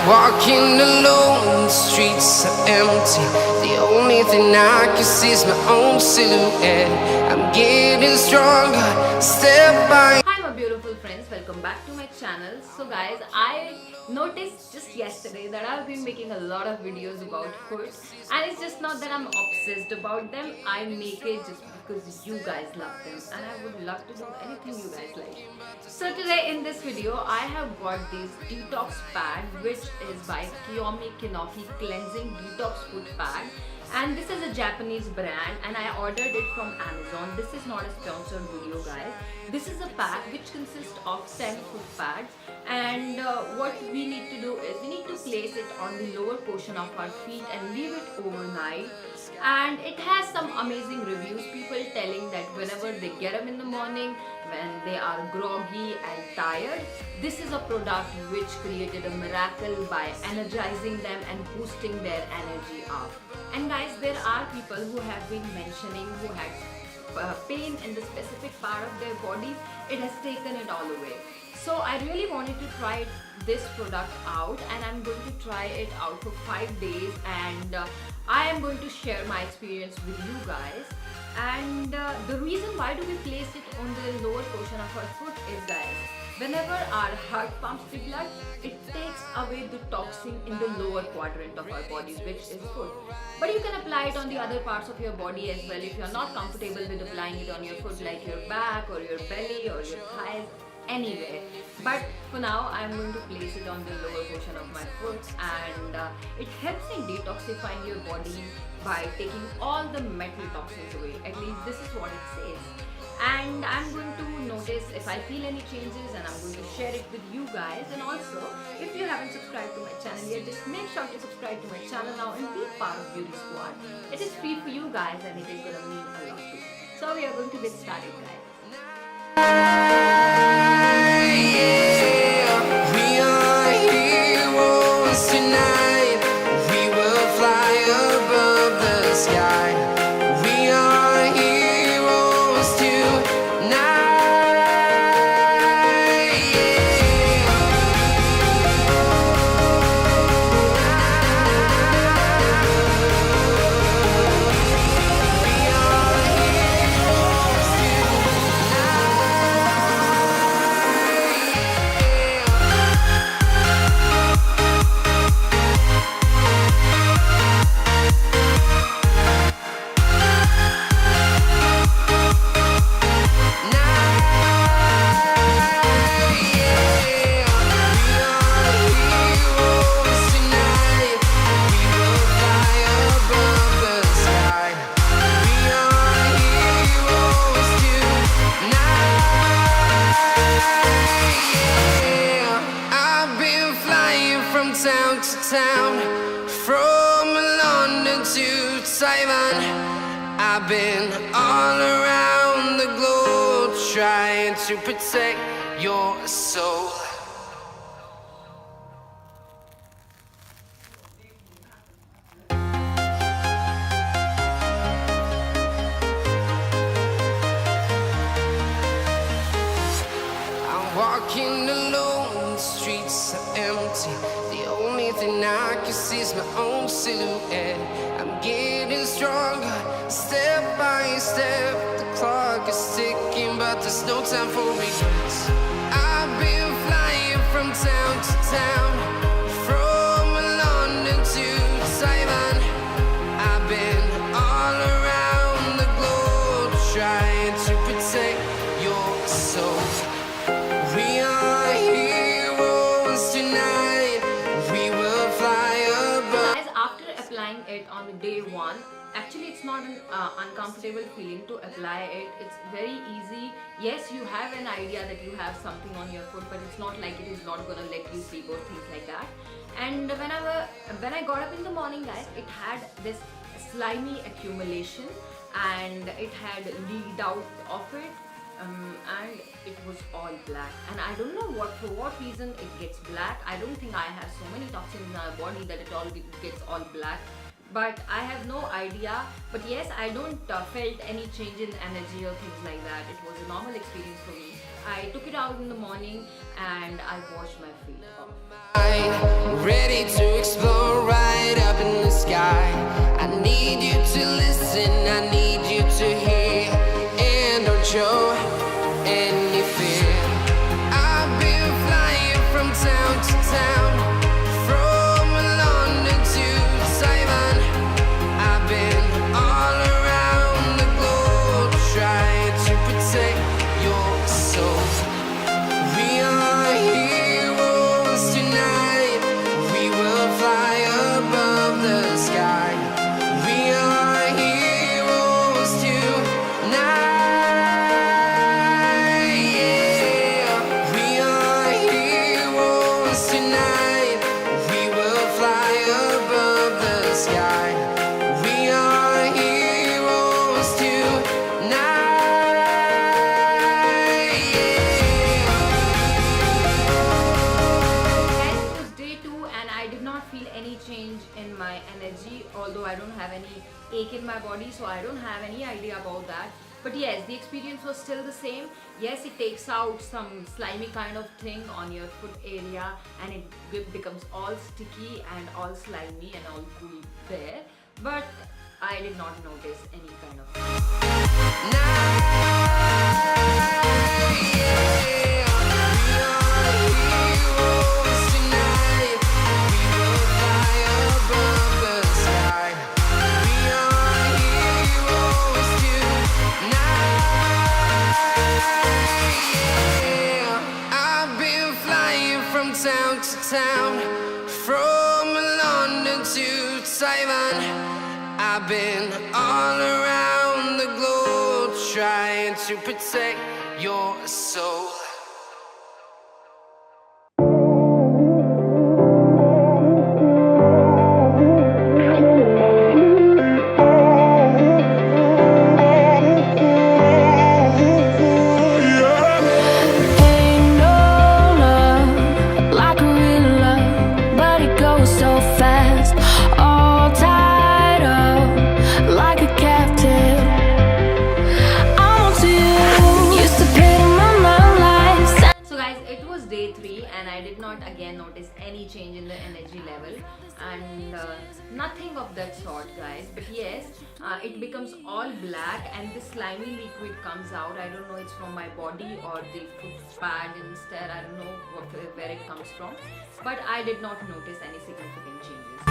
walking alone, the streets are empty. The only thing I can see is my own silhouette. I'm getting stronger, step by. Hi my beautiful friends, welcome back to my channel. So guys, I noticed just yesterday that I've been making a lot of videos about food, and it's just not that I'm obsessed about them. I make it just because you guys love them and I would love to do anything you guys like. So today in this video I have got this detox pad, which is by Kiyomi Kinoki Cleansing Detox Food Pad, and this is a Japanese brand and I ordered it from Amazon. This is not a sponsored video guys. This is a pack which consists of 10 food pads, and what we need to do is we need to place it on the lower portion of our feet and leave it overnight. And it has some amazing reviews, people telling that whenever they get up in the morning, when they are groggy and tired, this is a product which created a miracle by energizing them and boosting their energy up. And guys, there are people who have been mentioning who had pain in the specific part of their body. It has taken it all away. So I really wanted to try this product out, and I'm going to try it out for 5 days, and I am going to share my experience with you guys. And the reason why do we place it on the lower portion of our foot is, guys, whenever our heart pumps the blood, it takes away the toxin in the lower quadrant of our bodies, which is foot. But you can apply it on the other parts of your body as well if you are not comfortable with applying it on your foot, like your back or your belly or your thighs, anywhere. But for now I'm going to place it on the lower portion of my foot, and it helps in detoxifying your body by taking all the metal toxins away. At least this is what it says. And I'm going to notice if I feel any changes, and I'm going to share it with you guys. And also, if you haven't subscribed to my channel yet, just make sure to subscribe to my channel now and be part of Beauty Squad. It is free for you guys and it is going to mean a lot to you. So we are going to get started, guys. Town to town, from London to Taiwan, I've been all around the globe trying to protect your soul. I'm walking alone, the streets are empty. The only thing I can see is my own silhouette. I'm getting stronger, step by step. The clock is ticking, but there's no time for regrets. I've been flying from town to town, from London to Taiwan. I've been all around the globe trying to protect your soul. We are heroes tonight. We will fly above. Guys, after applying it on day 1, actually it's not an uncomfortable feeling to apply it. It's very easy. Yes, you have an idea that you have something on your foot, but it's not like it is not gonna let you sleep or things like that. And when I got up in the morning, guys, it had this slimy accumulation and it had leaked out of it. And it was all black, and I don't know for what reason it gets black. I don't think I have so many toxins in our body that it all gets all black. but I have no idea. But yes, I don't felt any change in energy or things like that. It was a normal experience for me. I took it out in the morning and I washed my feet off. Ready to explore right up in the sky. I need you to listen, I need you to hear, and don't show any fear. I've been flying from town to town, from London to Taiwan. I've been all around the globe trying to protect your soul. We are heroes tonight. We will fly above the sky. We are heroes tonight. Yeah. We are heroes tonight. We will fly above the sky. We are heroes tonight. Yeah. Guys, it was day 2 and I did not feel any change in my energy, although I don't have any ache in my body, so I don't have any idea about that. But yes, the experience was still the same. Yes, it takes out some slimy kind of thing on your foot area and it becomes all sticky and all slimy and all cool there. But I did not notice any kind of town to town, from London to Taiwan. I've been all around the globe trying to protect your soul. day 3 and I did not again notice any change in the energy level and nothing of that sort, guys. But yes, it becomes all black and the slimy liquid comes out. I don't know, it's from my body or the foot pad instead. I don't know where it comes from, but I did not notice any significant changes.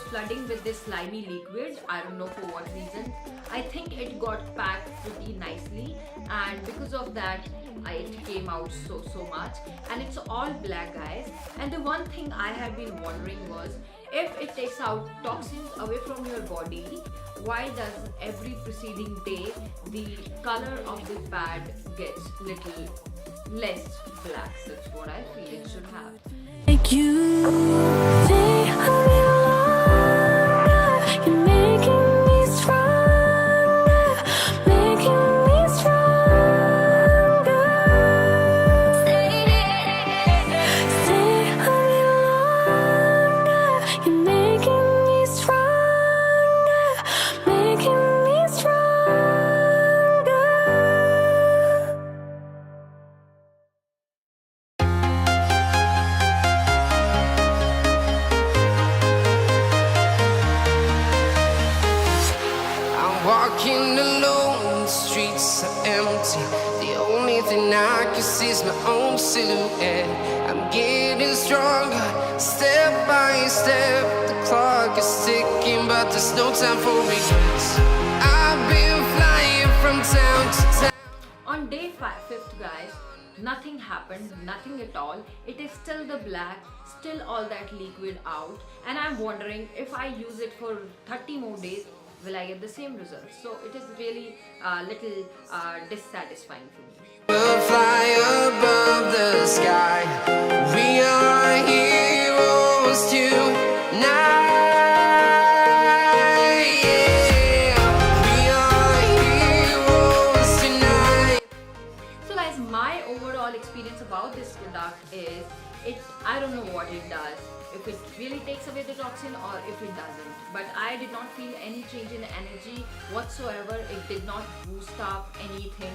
Flooding with this slimy liquid. I don't know for what reason. I think it got packed pretty nicely and because of that it came out so much and it's all black, guys. And the one thing I have been wondering was, if it takes out toxins away from your body, why does every preceding day the color of the pad gets little less black? That's what I feel it should have. Make you think a little longer. You're making streets are empty. The only thing I can see is my own silhouette. I'm getting stronger, step by step. The clock is ticking, but there's no time for regrets. I've been flying from town to town. On day 5th, guys, nothing happened, nothing at all. It is still the black, still all that liquid out, and I'm wondering if I use it for 30 more days, will I get the same results? So it is really a little dissatisfying for me. We'll fly above the sky. We are heroes tonight. Yeah, we are heroes tonight. So guys, my overall experience about this product is, I don't know what it does, if it really takes away the toxin or if it doesn't, but I did not feel any change in energy whatsoever. It did not boost up anything.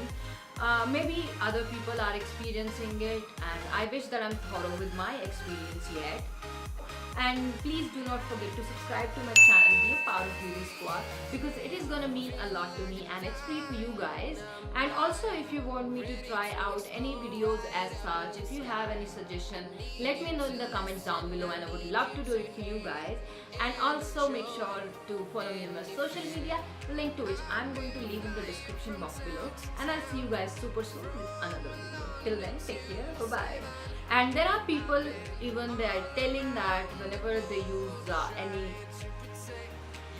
Maybe other people are experiencing it, and I wish that I'm thorough with my experience yet. And please do not forget to subscribe to my channel, be a part of Beauty Squad, because it is gonna mean a lot to me and it's free for you guys. And also, if you want me to try out any videos as such, if you have any suggestion, let me know in the comments down below, and I would love to do it for you guys. And also make sure to follow me on my social media, the link to which I'm going to leave in the description box below. And I'll see you guys super soon with another video. Till then, take care, bye bye. And there are people, even they are telling that whenever they use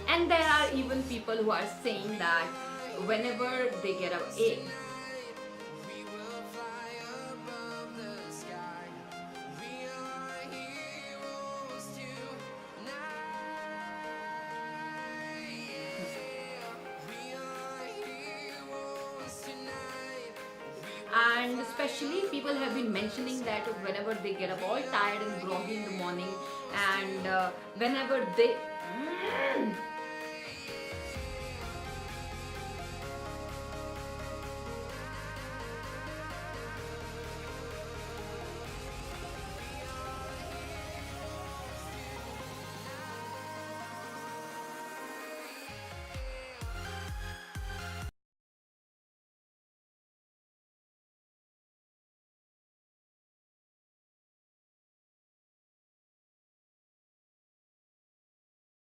and there are even people who are saying that whenever they get a and especially people have been mentioning that whenever they get up all tired and groggy in the morning, and whenever they